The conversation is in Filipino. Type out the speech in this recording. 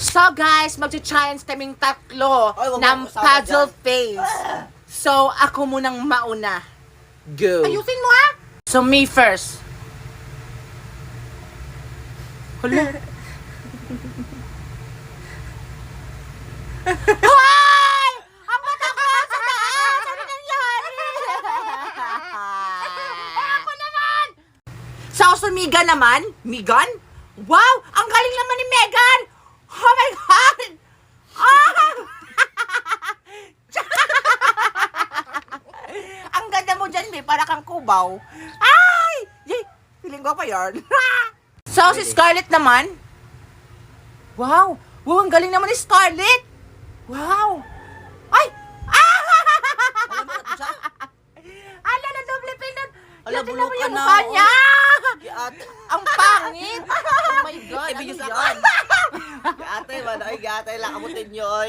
So guys, mag-challenge kaming tatlo Ay, wag ng mo kasama puzzle dyan. face. So, ako munang mauna. Go. Ayusin mo ha! So, me first. Hala. Hoy! Ang mata ko sa taas! Ano nangyari? Ako naman! So, Megan naman? Megan? Wow! Ang galing naman ni Megan! Oh my God! Ah! Ang ganda mo dyan, May. Para kang kubaw. Ay! Yay! Feeling ko pa yarn. So, si Scarlett naman? Wow! Wow, ang galing naman ni Scarlett! Wow! Ay! Ah! Ala, na doble pinot! Ala, Tingnan mo bulok ka yung na, mukha oh. niya! At, Ang pangit! Oh my God! ibigis ano ako. yan? Ate, man. Ay, ate, lakamutin nyo.